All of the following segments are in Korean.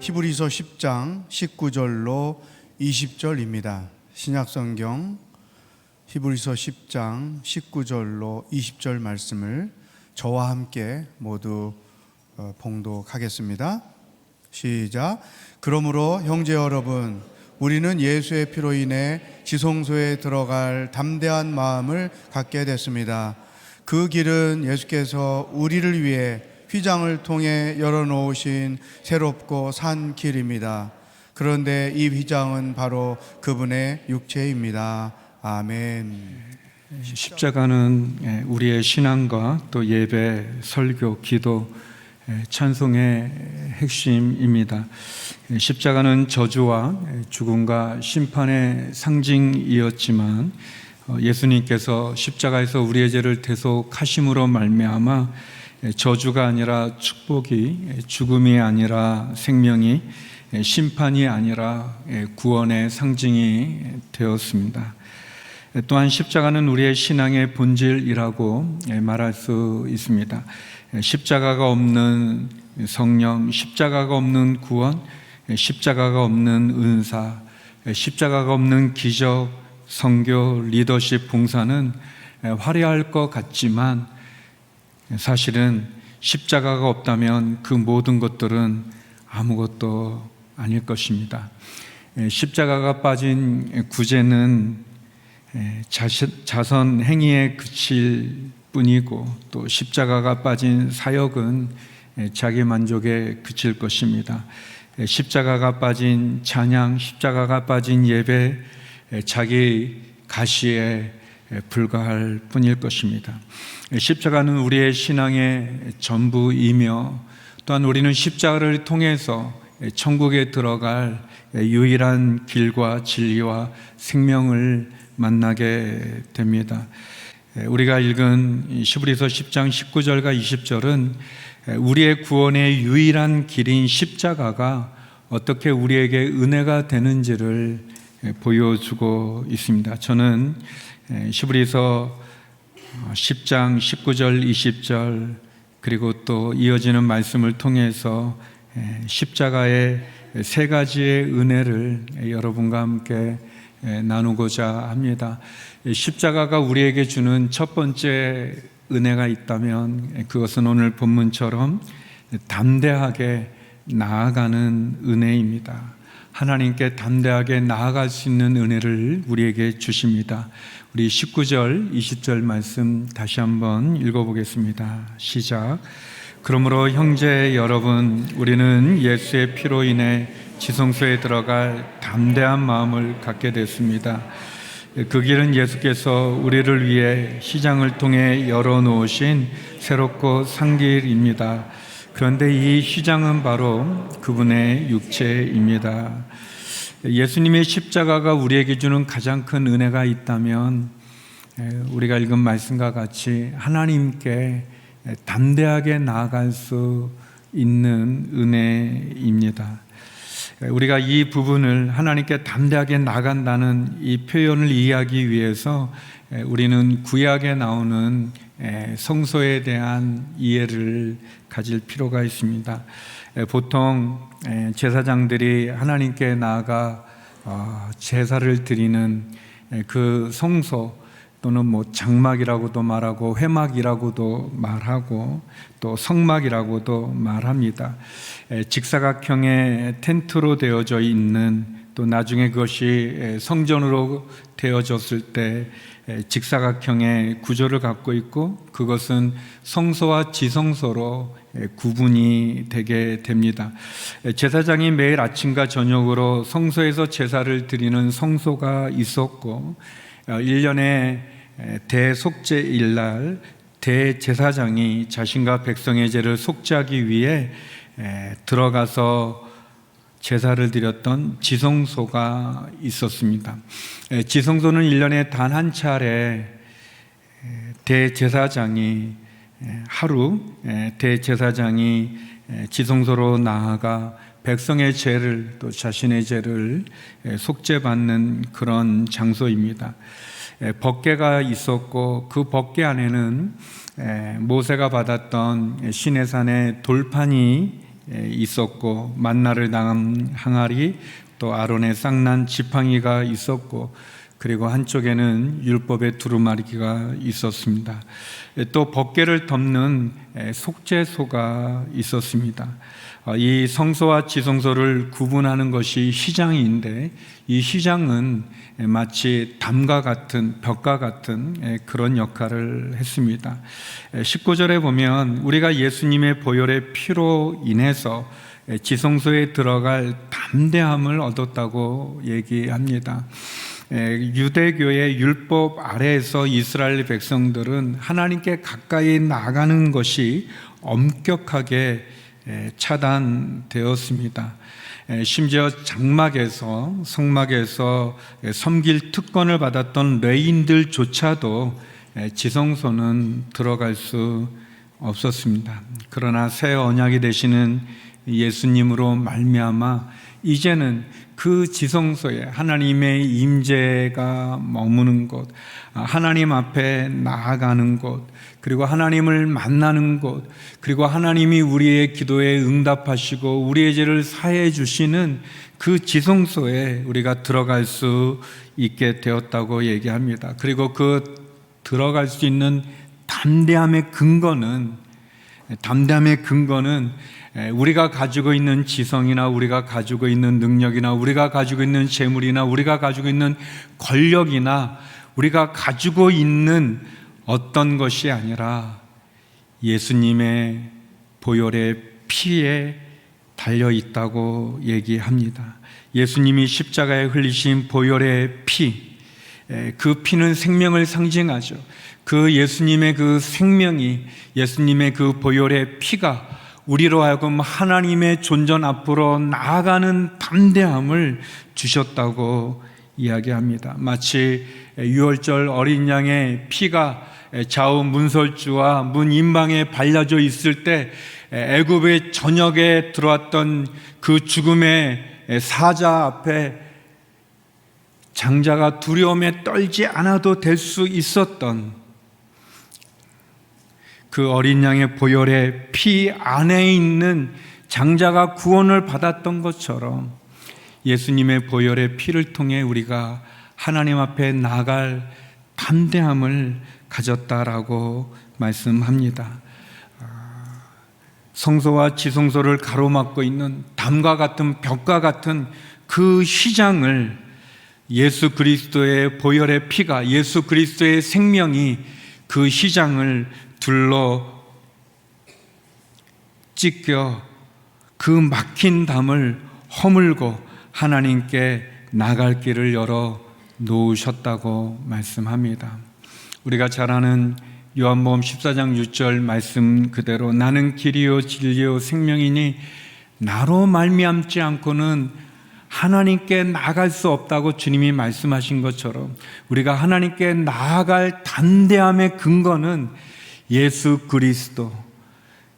히브리서 10장 19절로 20절입니다. 신약성경 히브리서 10장 19절로 20절 말씀을 저와 함께 모두 봉독하겠습니다. 시작. 그러므로 형제 여러분, 우리는 예수의 피로 인해 지성소에 들어갈 담대한 마음을 갖게 됐습니다. 그 길은 예수께서 우리를 위해 휘장을 통해 열어놓으신 새롭고 산 길입니다. 그런데 이 휘장은 바로 그분의 육체입니다. 아멘. 십자가는 우리의 신앙과 또 예배, 설교, 기도, 찬송의 핵심입니다. 십자가는 저주와 죽음과 심판의 상징이었지만 예수님께서 십자가에서 우리의 죄를 대속하심으로 말미암아 저주가 아니라 축복이, 죽음이 아니라 생명이, 심판이 아니라 구원의 상징이 되었습니다. 또한 십자가는 우리의 신앙의 본질이라고 말할 수 있습니다. 십자가가 없는 성령, 십자가가 없는 구원, 십자가가 없는 은사, 십자가가 없는 기적, 선교, 리더십, 봉사는 화려할 것 같지만 사실은 십자가가 없다면 그 모든 것들은 아무것도 아닐 것입니다. 십자가가 빠진 구제는 자선 행위에 그칠 뿐이고, 또 십자가가 빠진 사역은 자기 만족에 그칠 것입니다. 십자가가 빠진 찬양, 십자가가 빠진 예배, 자기 가시에 불과할 뿐일 것입니다. 십자가는 우리의 신앙의 전부이며, 또한 우리는 십자가를 통해서 천국에 들어갈 유일한 길과 진리와 생명을 만나게 됩니다. 우리가 읽은 히브리서 10장 19절과 20절은 우리의 구원의 유일한 길인 십자가가 어떻게 우리에게 은혜가 되는지를 보여주고 있습니다. 저는 히브리서 10장 19절 20절 그리고 또 이어지는 말씀을 통해서 십자가의 세 가지의 은혜를 여러분과 함께 나누고자 합니다. 십자가가 우리에게 주는 첫 번째 은혜가 있다면 그것은 오늘 본문처럼 담대하게 나아가는 은혜입니다. 하나님께 담대하게 나아갈 수 있는 은혜를 우리에게 주십니다. 우리 19절, 20절 말씀 다시 한번 읽어보겠습니다. 시작. 그러므로 형제 여러분, 우리는 예수의 피로 인해 지성소에 들어갈 담대한 마음을 갖게 됐습니다. 그 길은 예수께서 우리를 위해 휘장을 통해 열어놓으신 새롭고 산 길입니다. 그런데 이 휘장은 바로 그분의 육체입니다. 예수님의 십자가가 우리에게 주는 가장 큰 은혜가 있다면 우리가 읽은 말씀과 같이 하나님께 담대하게 나아갈 수 있는 은혜입니다. 우리가 이 부분을 하나님께 담대하게 나간다는 이 표현을 이해하기 위해서 우리는 구약에 나오는 성소에 대한 이해를 가질 필요가 있습니다. 보통 제사장들이 하나님께 나아가 제사를 드리는 그 성소 또는 장막이라고도 말하고 회막이라고도 말하고 또 성막이라고도 말합니다. 직사각형의 텐트로 되어져 있는, 또 나중에 그것이 성전으로 되어졌을 때 직사각형의 구조를 갖고 있고, 그것은 성소와 지성소로 구분이 되게 됩니다. 제사장이 매일 아침과 저녁으로 성소에서 제사를 드리는 성소가 있었고, 1년에 대속죄일날 대제사장이 자신과 백성의 죄를 속죄하기 위해 들어가서 제사를 드렸던 지성소가 있었습니다. 지성소는 1년에 단 한 차례 대제사장이 지성소로 나아가 백성의 죄를, 또 자신의 죄를 속죄받는 그런 장소입니다. 법궤가 있었고, 그 법궤 안에는 모세가 받았던 시내산의 돌판이 있었고 만나를 당한 항아리, 또 아론의 쌍난 지팡이가 있었고, 그리고 한쪽에는 율법의 두루마리가 있었습니다. 또 법궤를 덮는 속죄소가 있었습니다. 이 성소와 지성소를 구분하는 것이 휘장인데, 이 휘장은 마치 담과 같은, 벽과 같은 그런 역할을 했습니다. 19절에 보면 우리가 예수님의 보혈의 피로 인해서 지성소에 들어갈 담대함을 얻었다고 얘기합니다. 유대교의 율법 아래에서 이스라엘 백성들은 하나님께 가까이 나가는 것이 엄격하게 차단되었습니다. 심지어 장막에서, 성막에서 섬길 특권을 받았던 레인들조차도 지성소는 들어갈 수 없었습니다. 그러나 새 언약이 되시는 예수님으로 말미암아 이제는 그 지성소에 하나님의 임재가 머무는 곳, 하나님 앞에 나아가는 곳, 그리고 하나님을 만나는 곳, 그리고 하나님이 우리의 기도에 응답하시고 우리의 죄를 사해 주시는 그 지성소에 우리가 들어갈 수 있게 되었다고 얘기합니다. 그리고 그 들어갈 수 있는 담대함의 근거는 우리가 가지고 있는 지성이나 우리가 가지고 있는 능력이나 우리가 가지고 있는 재물이나 우리가 가지고 있는 권력이나 우리가 가지고 있는 어떤 것이 아니라 예수님의 보혈의 피에 달려 있다고 얘기합니다. 예수님이 십자가에 흘리신 보혈의 피, 그 피는 생명을 상징하죠. 그 예수님의 그 생명이, 예수님의 그 보혈의 피가 우리로 하여금 하나님의 존전 앞으로 나아가는 담대함을 주셨다고 이야기합니다. 마치 유월절 어린 양의 피가 좌우 문설주와 문 임방에 발라져 있을 때 애굽의 전역에 들어왔던 그 죽음의 사자 앞에 장자가 두려움에 떨지 않아도 될 수 있었던 그 어린 양의 보혈의 피 안에 있는 장자가 구원을 받았던 것처럼 예수님의 보혈의 피를 통해 우리가 하나님 앞에 나갈 담대함을 가졌다라고 말씀합니다. 성소와 지성소를 가로막고 있는 담과 같은 벽과 같은 그 휘장을 예수 그리스도의 보혈의 피가, 예수 그리스도의 생명이 그 휘장을 둘러 찢겨 그 막힌 담을 허물고 하나님께 나갈 길을 열어 놓으셨다고 말씀합니다. 우리가 잘 아는 요한복음 14장 6절 말씀 그대로 나는 길이요 진리요 생명이니 나로 말미암지 않고는 하나님께 나아갈 수 없다고 주님이 말씀하신 것처럼 우리가 하나님께 나아갈 담대함의 근거는 예수 그리스도,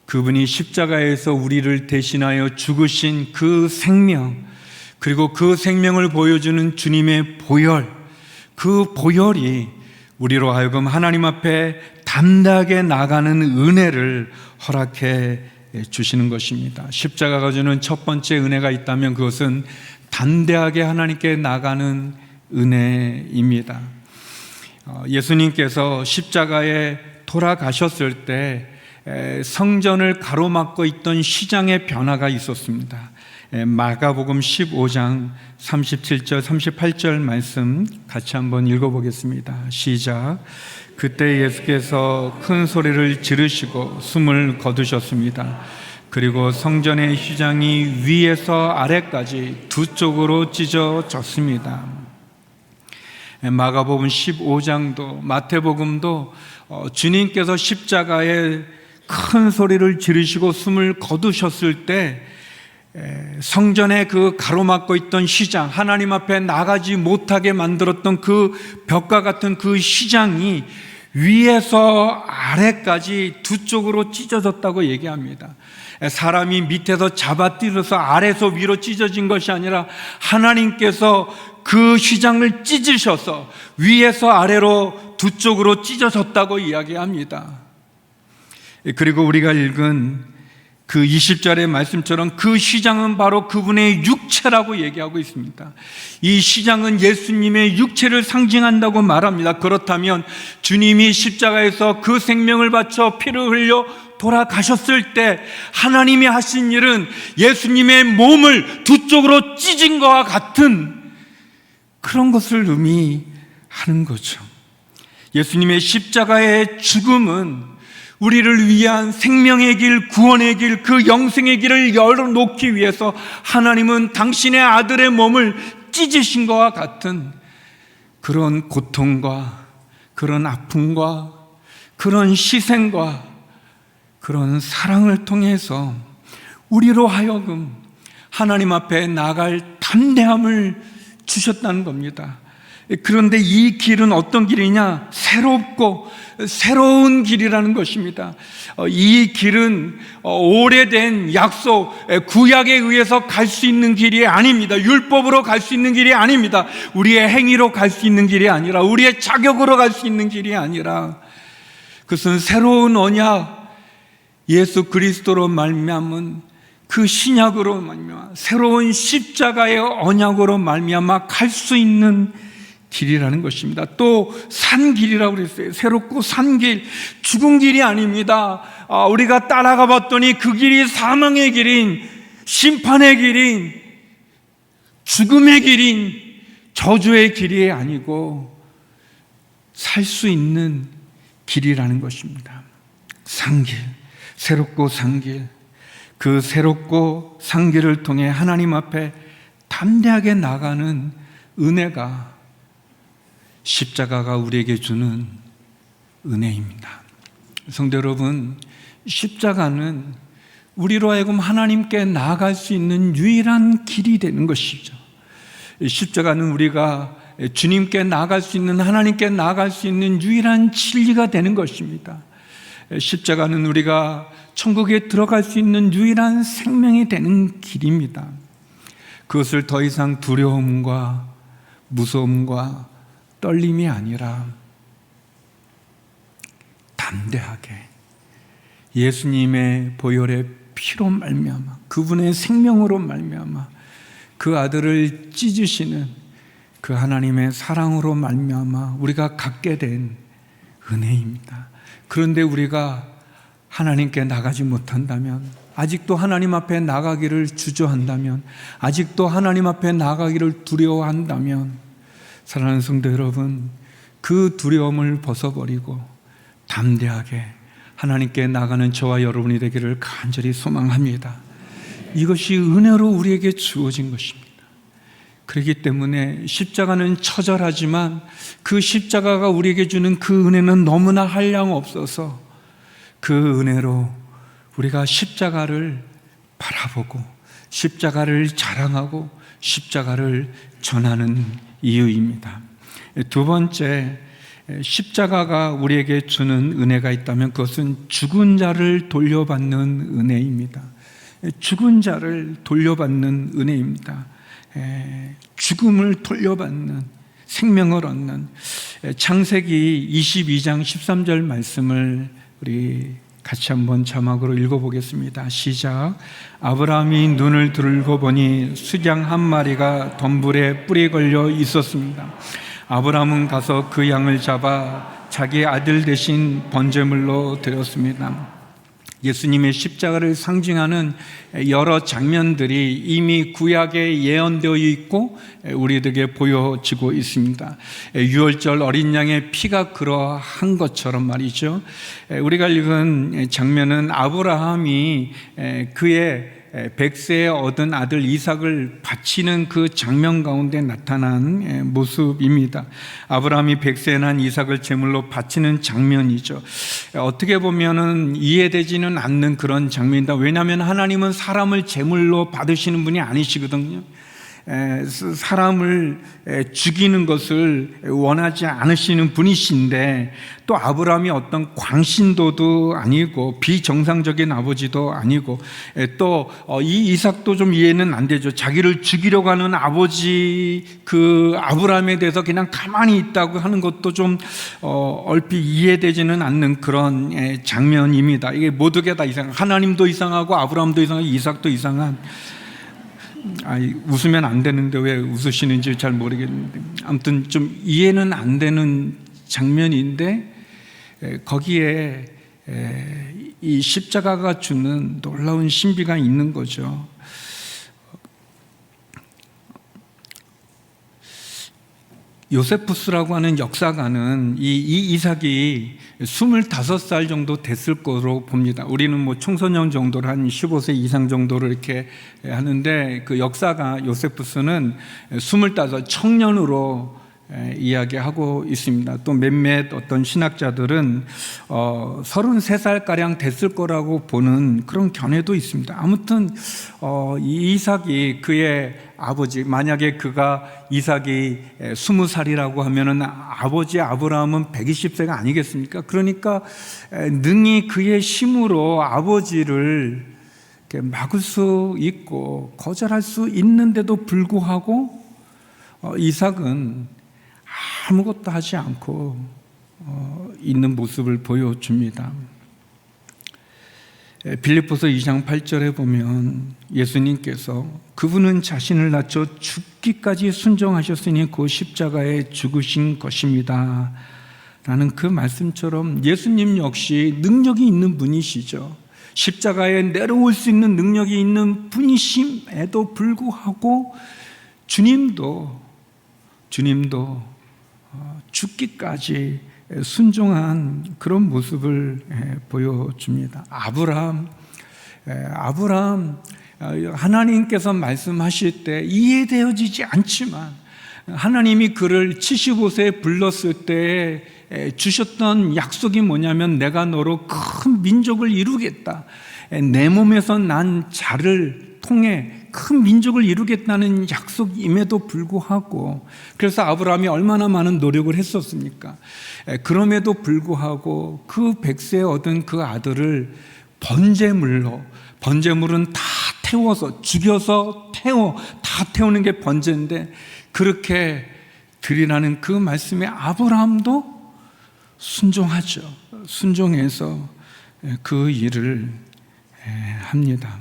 그분이 십자가에서 우리를 대신하여 죽으신 그 생명, 그리고 그 생명을 보여주는 주님의 보혈, 그 보혈이 우리로 하여금 하나님 앞에 담대하게 나가는 은혜를 허락해 주시는 것입니다. 십자가가 주는 첫 번째 은혜가 있다면 그것은 담대하게 하나님께 나가는 은혜입니다. 예수님께서 십자가에 돌아가셨을 때 성전을 가로막고 있던 휘장의 변화가 있었습니다. 마가복음 15장 37절 38절 말씀 같이 한번 읽어보겠습니다. 시작. 그때 예수께서 큰 소리를 지르시고 숨을 거두셨습니다. 그리고 성전의 휘장이 위에서 아래까지 두 쪽으로 찢어졌습니다. 마가복음 15장도 마태복음도 주님께서 십자가에 큰 소리를 지르시고 숨을 거두셨을 때 성전에 그 가로막고 있던 휘장, 하나님 앞에 나가지 못하게 만들었던 그 벽과 같은 그 휘장이 위에서 아래까지 두 쪽으로 찢어졌다고 얘기합니다. 사람이 밑에서 잡아뜯어서 아래에서 위로 찢어진 것이 아니라 하나님께서 그 휘장을 찢으셔서 위에서 아래로 두 쪽으로 찢어졌다고 이야기합니다. 그리고 우리가 읽은 그 20절의 말씀처럼 그 시장은 바로 그분의 육체라고 얘기하고 있습니다. 이 시장은 예수님의 육체를 상징한다고 말합니다. 그렇다면 주님이 십자가에서 그 생명을 바쳐 피를 흘려 돌아가셨을 때 하나님이 하신 일은 예수님의 몸을 두 쪽으로 찢은 것과 같은 그런 것을 의미하는 거죠. 예수님의 십자가의 죽음은 우리를 위한 생명의 길, 구원의 길, 그 영생의 길을 열어놓기 위해서 하나님은 당신의 아들의 몸을 찢으신 것과 같은 그런 고통과 그런 아픔과 그런 희생과 그런 사랑을 통해서 우리로 하여금 하나님 앞에 나갈 담대함을 주셨다는 겁니다. 그런데 이 길은 어떤 길이냐? 새롭고 새로운 길이라는 것입니다. 이 길은 오래된 약속, 구약에 의해서 갈 수 있는 길이 아닙니다. 율법으로 갈 수 있는 길이 아닙니다. 우리의 행위로 갈 수 있는 길이 아니라, 우리의 자격으로 갈 수 있는 길이 아니라, 그것은 새로운 언약, 예수 그리스도로 말미암은 그 신약으로 말미암아 새로운 십자가의 언약으로 말미암아 갈 수 있는 길이라는 것입니다. 또 산길이라고 그랬어요. 새롭고 산길, 죽은 길이 아닙니다. 우리가 따라가 봤더니 그 길이 사망의 길인, 심판의 길인, 죽음의 길인, 저주의 길이 아니고 살 수 있는 길이라는 것입니다. 산길, 새롭고 산길, 그 새롭고 산길을 통해 하나님 앞에 담대하게 나가는 은혜가 십자가가 우리에게 주는 은혜입니다. 성도 여러분, 십자가는 우리로 하여금 하나님께 나아갈 수 있는 유일한 길이 되는 것이죠. 십자가는 우리가 주님께 나아갈 수 있는, 하나님께 나아갈 수 있는 유일한 진리가 되는 것입니다. 십자가는 우리가 천국에 들어갈 수 있는 유일한 생명이 되는 길입니다. 그것을 더 이상 두려움과 무서움과 떨림이 아니라 담대하게 예수님의 보혈의 피로 말미암아, 그분의 생명으로 말미암아 그 아들을 찢으시는 그 하나님의 사랑으로 말미암아 우리가 갖게 된 은혜입니다. 그런데 우리가 하나님께 나가지 못한다면, 아직도 하나님 앞에 나가기를 주저한다면, 아직도 하나님 앞에 나가기를 두려워한다면, 사랑하는 성도 여러분, 그 두려움을 벗어버리고 담대하게 하나님께 나가는 저와 여러분이 되기를 간절히 소망합니다. 이것이 은혜로 우리에게 주어진 것입니다. 그렇기 때문에 십자가는 처절하지만 그 십자가가 우리에게 주는 그 은혜는 너무나 한량없어서 그 은혜로 우리가 십자가를 바라보고 십자가를 자랑하고 십자가를 전하는 이유입니다. 두 번째, 십자가가 우리에게 주는 은혜가 있다면 그것은 죽은 자를 돌려받는 은혜입니다. 죽은 자를 돌려받는 은혜입니다. 죽음을 돌려받는, 생명을 얻는, 창세기 22장 13절 말씀을 우리 같이 한번 자막으로 읽어보겠습니다. 시작. 아브라함이 눈을 들고 보니 수양 한 마리가 덤불에 뿔이 걸려 있었습니다. 아브라함은 가서 그 양을 잡아 자기 아들 대신 번제물로 드렸습니다. 예수님의 십자가를 상징하는 여러 장면들이 이미 구약에 예언되어 있고 우리들에게 보여지고 있습니다. 유월절 어린 양의 피가 그러한 것처럼 말이죠. 우리가 읽은 장면은 아브라함이 그의 100세에 얻은 아들 이삭을 바치는 그 장면 가운데 나타난 모습입니다. 아브라함이 100세에 난 이삭을 제물로 바치는 장면이죠. 어떻게 보면은 이해되지는 않는 그런 장면이다. 왜냐하면 하나님은 사람을 제물로 받으시는 분이 아니시거든요. 사람을 죽이는 것을 원하지 않으시는 분이신데, 또 아브라함이 어떤 광신도도 아니고 비정상적인 아버지도 아니고, 또 이 이삭도 좀 이해는 안 되죠. 자기를 죽이려고 하는 아버지 그 아브라함에 대해서 그냥 가만히 있다고 하는 것도 좀 얼핏 이해되지는 않는 그런 장면입니다. 이게 모두가 다 이상, 하나님도 이상하고 아브라함도 이상하고 이삭도 이상한, 웃으면 안 되는데 왜 웃으시는지 잘 모르겠는데, 아무튼 좀 이해는 안 되는 장면인데, 거기에 이 십자가가 주는 놀라운 신비가 있는 거죠. 요세푸스라고 하는 역사가는 이 이삭이 25살 정도 됐을 거로 봅니다. 우리는 뭐 청소년 정도로 한 15세 이상 정도로 이렇게 하는데, 그 역사가 요세푸스는 25 청년으로 이야기하고 있습니다. 또 몇몇 어떤 신학자들은 33살가량 됐을 거라고 보는 그런 견해도 있습니다. 아무튼 이 이삭이 그의 아버지, 만약에 그가 이삭이 20살이라고 하면은 아버지 아브라함은 120세가 아니겠습니까? 그러니까 능히 그의 힘으로 아버지를 막을 수 있고 거절할 수 있는데도 불구하고 이삭은 아무것도 하지 않고 있는 모습을 보여줍니다. 빌립보서 2장 8절에 보면 예수님께서 그분은 자신을 낮춰 죽기까지 순종하셨으니 그 십자가에 죽으신 것입니다 라는 그 말씀처럼 예수님 역시 능력이 있는 분이시죠. 십자가에 내려올 수 있는 능력이 있는 분이심에도 불구하고 주님도 죽기까지 순종한 그런 모습을 보여줍니다. 아브라함, 하나님께서 말씀하실 때 이해되어지지 않지만 하나님이 그를 75세에 불렀을 때 주셨던 약속이 뭐냐면, 내가 너로 큰 민족을 이루겠다, 내 몸에서 난 자를 통해 큰 민족을 이루겠다는 약속임에도 불구하고, 그래서 아브라함이 얼마나 많은 노력을 했었습니까? 그럼에도 불구하고 그 100세에 얻은 그 아들을 번제물은 다 태워서, 죽여서 다 태우는 게 번제인데, 그렇게 드리라는 그 말씀에 아브라함도 순종하죠. 순종해서 그 일을 합니다.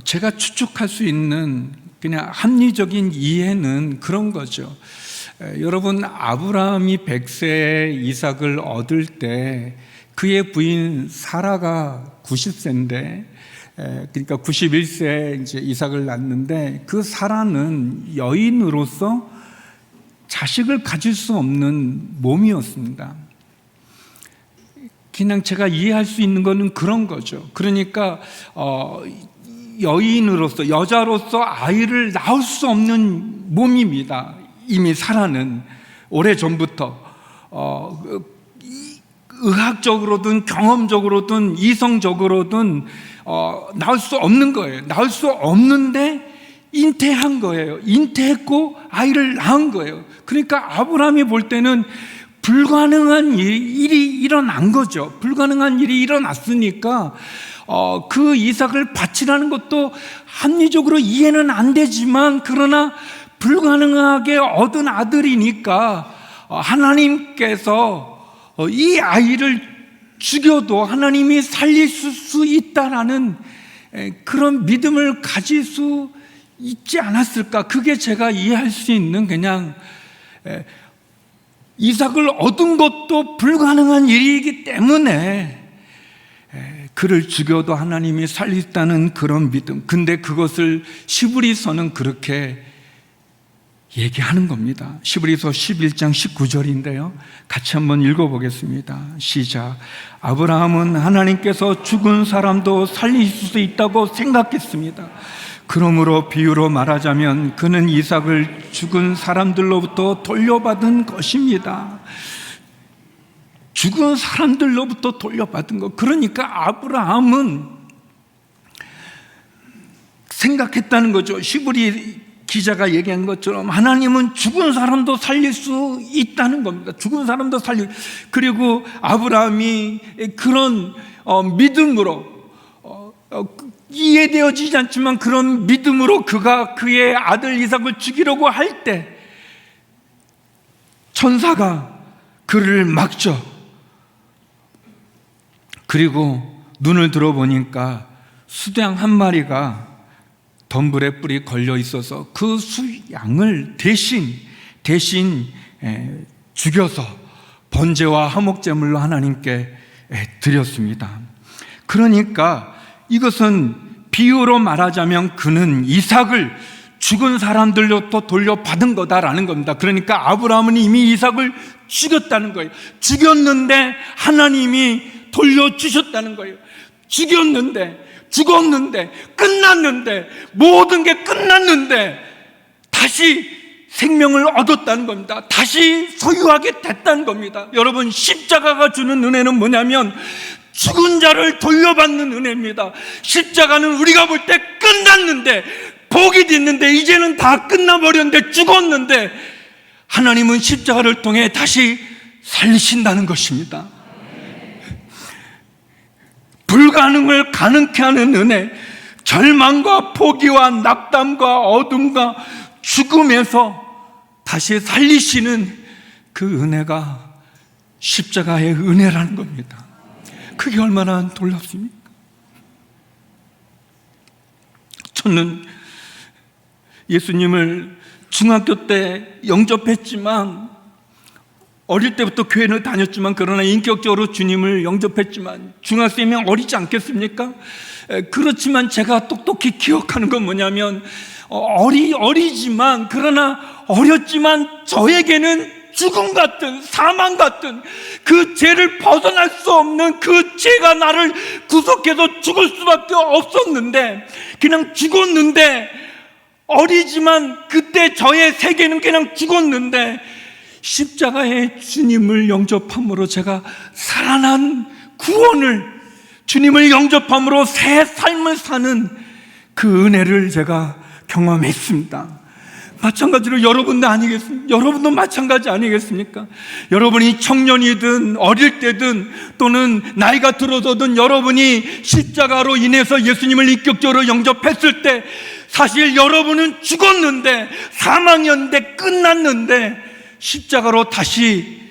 제가 추측할 수 있는 그냥 합리적인 이해는 그런 거죠. 여러분, 아브라함이 100세 이삭을 얻을 때 그의 부인 사라가 90세인데, 그러니까 91세에 이제 이삭을 낳는데, 그 사라는 여인으로서 자식을 가질 수 없는 몸이었습니다. 그냥 제가 이해할 수 있는 거는 그런 거죠. 그러니까 여인으로서, 여자로서 아이를 낳을 수 없는 몸입니다. 이미 사라는 오래전부터 의학적으로든 경험적으로든 이성적으로든 낳을 수 없는 거예요. 낳을 수 없는데 잉태한 거예요. 잉태했고 아이를 낳은 거예요. 그러니까 아브라함이 볼 때는 불가능한 일이 일어난 거죠. 불가능한 일이 일어났으니까 그 이삭을 바치라는 것도 합리적으로 이해는 안 되지만, 그러나 불가능하게 얻은 아들이니까 하나님께서 이 아이를 죽여도 하나님이 살릴 수 있다라는 그런 믿음을 가질 수 있지 않았을까? 그게 제가 이해할 수 있는, 그냥 이삭을 얻은 것도 불가능한 일이기 때문에 그를 죽여도 하나님이 살리다는 그런 믿음. 근데 그것을 시브리서는 그렇게 얘기하는 겁니다. 시브리서 11장 19절인데요. 같이 한번 읽어보겠습니다. 시작. 아브라함은 하나님께서 죽은 사람도 살릴 수 있다고 생각했습니다. 그러므로 비유로 말하자면 그는 이삭을 죽은 사람들로부터 돌려받은 것입니다. 죽은 사람들로부터 돌려받은 것. 그러니까 아브라함은 생각했다는 거죠. 히브리 기자가 얘기한 것처럼 하나님은 죽은 사람도 살릴 수 있다는 겁니다. 죽은 사람도 그리고 아브라함이 그런 믿음으로 이해되어지지 않지만 그런 믿음으로 그가 그의 아들 이삭을 죽이려고 할 때 천사가 그를 막죠. 그리고 눈을 들어보니까 수양 한 마리가 덤불에 뿔이 걸려 있어서 그 수양을 대신 죽여서 번제와 화목제물로 하나님께 드렸습니다. 그러니까 이것은 비유로 말하자면 그는 이삭을 죽은 사람들로 또 돌려받은 거다라는 겁니다. 그러니까 아브라함은 이미 이삭을 죽였다는 거예요. 죽였는데 하나님이 돌려주셨다는 거예요. 죽었는데 끝났는데 모든 게 끝났는데 다시 생명을 얻었다는 겁니다. 다시 소유하게 됐다는 겁니다. 여러분, 십자가가 주는 은혜는 뭐냐면 죽은 자를 돌려받는 은혜입니다. 십자가는 우리가 볼 때 끝났는데 복이 됐는데 이제는 다 끝나버렸는데 죽었는데 하나님은 십자가를 통해 다시 살리신다는 것입니다. 불가능을 가능케 하는 은혜, 절망과 포기와 낙담과 어둠과 죽음에서 다시 살리시는 그 은혜가 십자가의 은혜라는 겁니다. 그게 얼마나 놀랍습니까? 저는 예수님을 중학교 때 영접했지만, 어릴 때부터 교회를 다녔지만, 그러나 인격적으로 주님을 영접했지만 중학생이면 어리지 않겠습니까? 그렇지만 제가 똑똑히 기억하는 건 뭐냐면 어리지만, 그러나 어렸지만 저에게는 죽음 같은, 사망 같은 그 죄를 벗어날 수 없는 그 죄가 나를 구속해서 죽을 수밖에 없었는데, 그냥 죽었는데, 어리지만 그때 저의 세계는 그냥 죽었는데 십자가의 주님을 영접함으로 제가 살아난 구원을, 주님을 영접함으로 새 삶을 사는 그 은혜를 제가 경험했습니다. 마찬가지로 여러분도 마찬가지 아니겠습니까? 여러분이 청년이든 어릴 때든 또는 나이가 들어서든 여러분이 십자가로 인해서 예수님을 인격적으로 영접했을 때 사실 여러분은 죽었는데, 사망이었는데, 끝났는데 십자가로 다시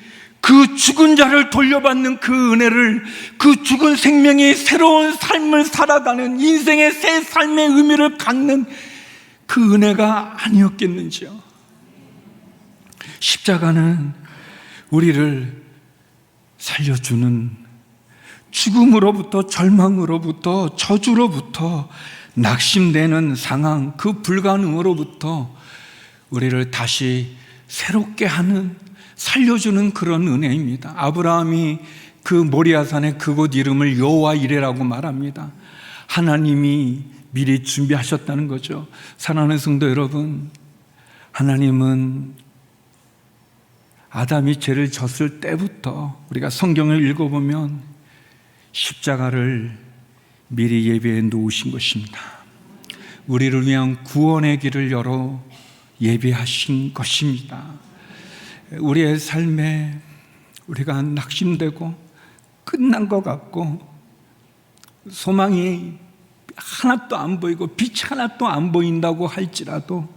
그 죽은 자를 돌려받는 그 은혜를, 그 죽은 생명이 새로운 삶을 살아가는 인생의 새 삶의 의미를 갖는 그 은혜가 아니었겠는지요. 십자가는 우리를 살려주는, 죽음으로부터, 절망으로부터, 저주로부터, 낙심되는 상황, 그 불가능으로부터 우리를 다시 새롭게 하는, 살려주는 그런 은혜입니다. 아브라함이 그 모리아산의 그곳 이름을 여호와 이레라고 말합니다. 하나님이 미리 준비하셨다는 거죠. 사랑하는 성도 여러분, 하나님은 아담이 죄를 졌을 때부터 우리가 성경을 읽어보면 십자가를 미리 예배해 놓으신 것입니다. 우리를 위한 구원의 길을 열어 예배하신 것입니다. 우리의 삶에 우리가 낙심되고 끝난 것 같고 소망이 하나도 안 보이고 빛이 하나도 안 보인다고 할지라도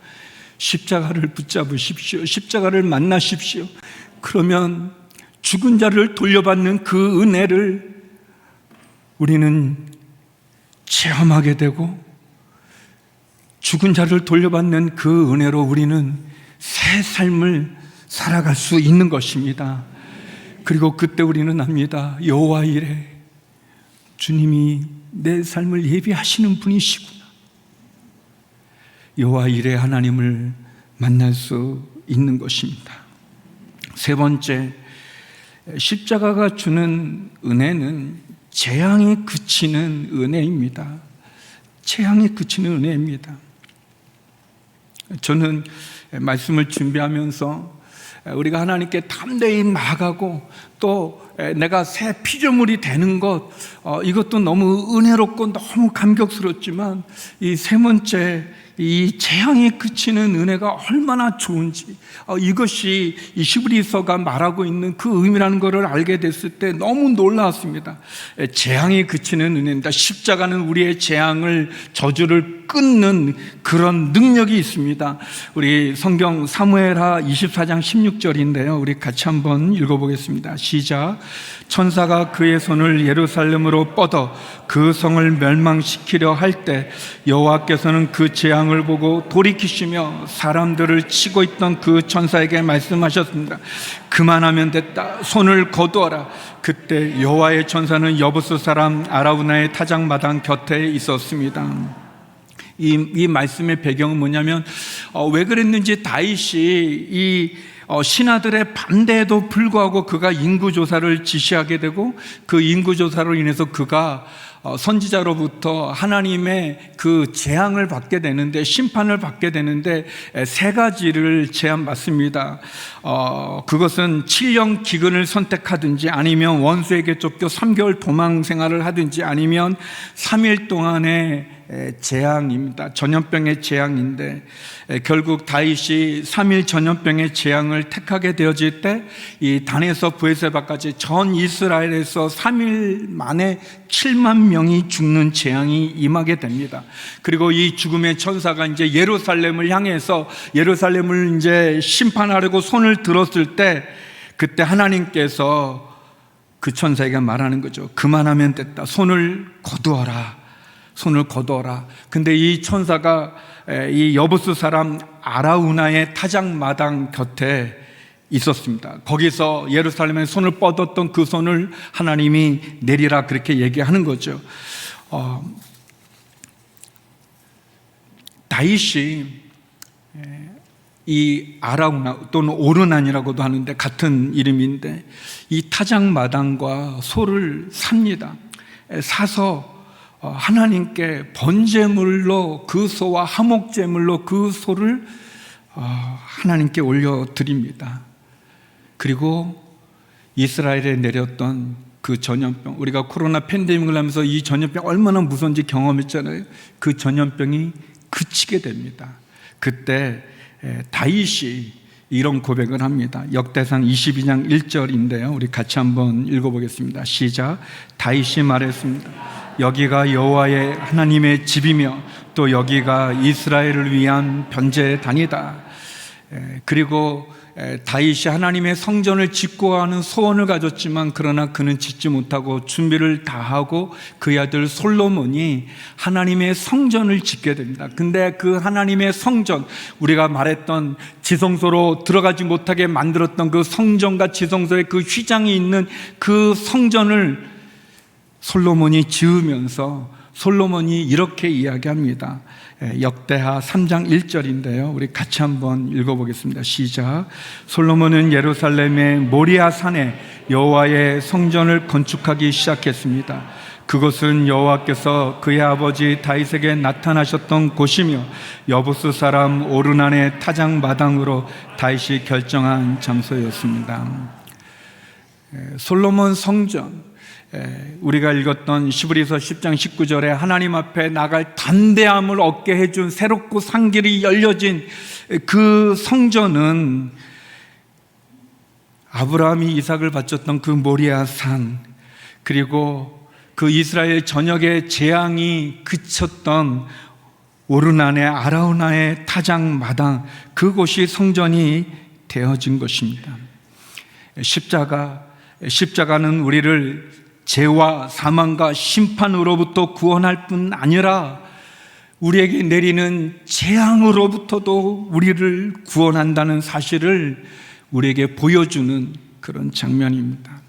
십자가를 붙잡으십시오. 십자가를 만나십시오. 그러면 죽은 자를 돌려받는 그 은혜를 우리는 체험하게 되고, 죽은 자를 돌려받는 그 은혜로 우리는 새 삶을 살아갈 수 있는 것입니다. 그리고 그때 우리는 압니다. 여호와 이레, 주님이 내 삶을 예비하시는 분이시구나. 여호와 이레 하나님을 만날 수 있는 것입니다. 세 번째, 십자가가 주는 은혜는 재앙이 그치는 은혜입니다. 재앙이 그치는 은혜입니다. 저는 말씀을 준비하면서 우리가 하나님께 담대히 나아가고 또 내가 새 피조물이 되는 것, 이것도 너무 은혜롭고 너무 감격스럽지만 이 세 번째, 이 재앙이 그치는 은혜가 얼마나 좋은지, 이것이 이 히브리서가 말하고 있는 그 의미라는 것을 알게 됐을 때 너무 놀라웠습니다. 재앙이 그치는 은혜입니다. 십자가는 우리의 재앙을, 저주를 끊는 그런 능력이 있습니다. 우리 성경 사무엘하 24장 16절인데요. 우리 같이 한번 읽어보겠습니다. 시작. 천사가 그의 손을 예루살렘으로 뻗어 그 성을 멸망시키려 할 때 여호와께서는 그 재앙을 보고 돌이키시며 사람들을 치고 있던 그 천사에게 말씀하셨습니다. 그만하면 됐다. 손을 거두어라. 그때 여호와의 천사는 여부스 사람 아라우나의 타작마당 곁에 있었습니다. 이 말씀의 배경은 뭐냐면, 왜 그랬는지 다윗이 이 신하들의 반대에도 불구하고 그가 인구조사를 지시하게 되고, 그 인구조사로 인해서 그가 선지자로부터 하나님의 그 재앙을 받게 되는데, 심판을 받게 되는데 세 가지를 제안받습니다. 그것은 7년 기근을 선택하든지, 아니면 원수에게 쫓겨 3개월 도망 생활을 하든지, 아니면 3일 동안의 재앙입니다. 전염병의 재앙인데, 결국 다윗이 3일 전염병의 재앙을 택하게 되어질 때 이 단에서 브에세바까지 전 이스라엘에서 3일 만에 7만 명이 죽는 재앙이 임하게 됩니다. 그리고 이 죽음의 천사가 이제 예루살렘을 향해서 예루살렘을 이제 심판하려고 손을 들었을 때, 그때 하나님께서 그 천사에게 말하는 거죠. 그만하면 됐다. 손을 거두어라. 손을 거두어라. 근데 이 천사가 이 여부스 사람 아라우나의 타작마당 곁에 있었습니다. 거기서 예루살렘에 손을 뻗었던 그 손을 하나님이 내리라, 그렇게 얘기하는 거죠. 다윗이 이 아라우나 또는 오르난이라고도 하는데 같은 이름인데, 이 타작마당과 소를 삽니다. 사서 하나님께 번제물로 그 소와 화목제물로 그 소를 하나님께 올려드립니다. 그리고 이스라엘에 내렸던 그 전염병, 우리가 코로나 팬데믹을 하면서 이 전염병 얼마나 무서운지 경험했잖아요. 그 전염병이 그치게 됩니다. 그때 다윗이 이런 고백을 합니다. 역대상 22장 1절인데요. 우리 같이 한번 읽어보겠습니다. 시작. 다윗이 말했습니다. 여기가 여호와의 하나님의 집이며 또 여기가 이스라엘을 위한 변제단이다. 그리고 다윗이 하나님의 성전을 짓고 하는 소원을 가졌지만, 그러나 그는 짓지 못하고 준비를 다 하고 그의 아들 솔로몬이 하나님의 성전을 짓게 됩니다. 근데 그 하나님의 성전, 우리가 말했던 지성소로 들어가지 못하게 만들었던 그 성전과 지성소의 그 휘장이 있는 그 성전을 솔로몬이 지으면서 솔로몬이 이렇게 이야기합니다. 역대하 3장 1절인데요. 우리 같이 한번 읽어보겠습니다. 시작. 솔로몬은 예루살렘의 모리아 산에 여호와의 성전을 건축하기 시작했습니다. 그것은 여호와께서 그의 아버지 다윗에게 나타나셨던 곳이며 여부스 사람 오르난의 타작마당으로 다윗이 결정한 장소였습니다. 솔로몬 성전, 우리가 읽었던 히브리서 10장 19절에 하나님 앞에 나갈 담대함을 얻게 해준 새롭고 상길이 열려진 그 성전은 아브라함이 이삭을 바쳤던 그 모리아 산, 그리고 그 이스라엘 전역의 재앙이 그쳤던 오르난의 아라우나의 타작마당, 그곳이 성전이 되어진 것입니다. 십자가는 우리를 죄와 사망과 심판으로부터 구원할 뿐 아니라 우리에게 내리는 재앙으로부터도 우리를 구원한다는 사실을 우리에게 보여주는 그런 장면입니다.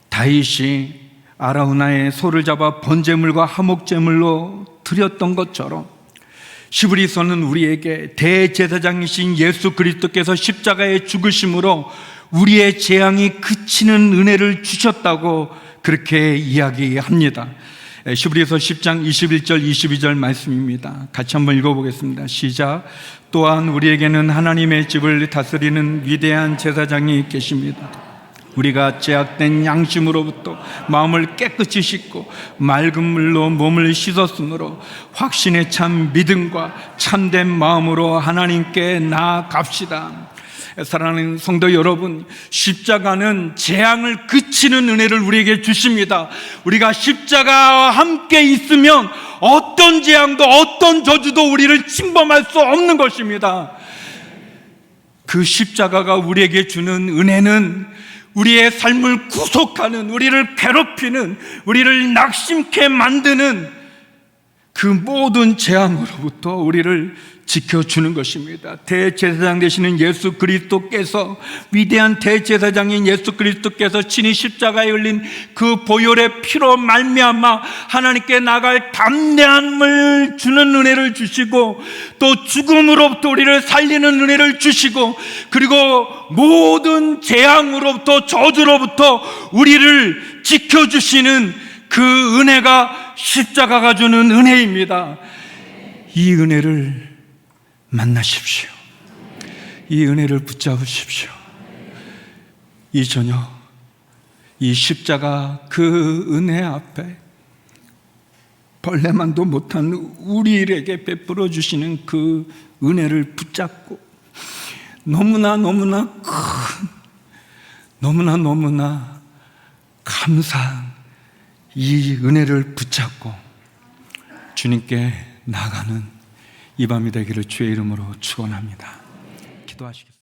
다윗이 아라우나의 소를 잡아 번제물과 화목제물로 드렸던 것처럼 히브리서는 우리에게 대제사장이신 예수 그리스도께서 십자가의 죽으심으로 우리의 재앙이 그치는 은혜를 주셨다고 그렇게 이야기합니다. 히브리서 10장 21절 22절 말씀입니다. 같이 한번 읽어보겠습니다. 시작. 또한 우리에게는 하나님의 집을 다스리는 위대한 제사장이 계십니다. 우리가 죄악된 양심으로부터 마음을 깨끗이 씻고 맑은 물로 몸을 씻었으므로 확신의 참 믿음과 참된 마음으로 하나님께 나아갑시다. 사랑하는 성도 여러분, 십자가는 재앙을 그치는 은혜를 우리에게 주십니다. 우리가 십자가와 함께 있으면 어떤 재앙도 어떤 저주도 우리를 침범할 수 없는 것입니다. 그 십자가가 우리에게 주는 은혜는 우리의 삶을 구속하는, 우리를 괴롭히는, 우리를 낙심케 만드는 그 모든 재앙으로부터 우리를 지켜주는 것입니다. 대제사장 되시는 예수 그리스도께서, 위대한 대제사장인 예수 그리스도께서 친히 십자가에 흘린 그 보혈의 피로 말미암아 하나님께 나갈 담대함을 주는 은혜를 주시고, 또 죽음으로부터 우리를 살리는 은혜를 주시고, 그리고 모든 재앙으로부터 저주로부터 우리를 지켜주시는 그 은혜가 십자가가 주는 은혜입니다. 이 은혜를 만나십시오. 이 은혜를 붙잡으십시오. 이 저녁 이 십자가 그 은혜 앞에 벌레만도 못한 우리에게 베풀어 주시는 그 은혜를 붙잡고 너무나 큰, 너무나 감사한 이 은혜를 붙잡고 주님께 나가는 이 밤이 되기를 주의 이름으로 축원합니다. 기도하시겠습니다.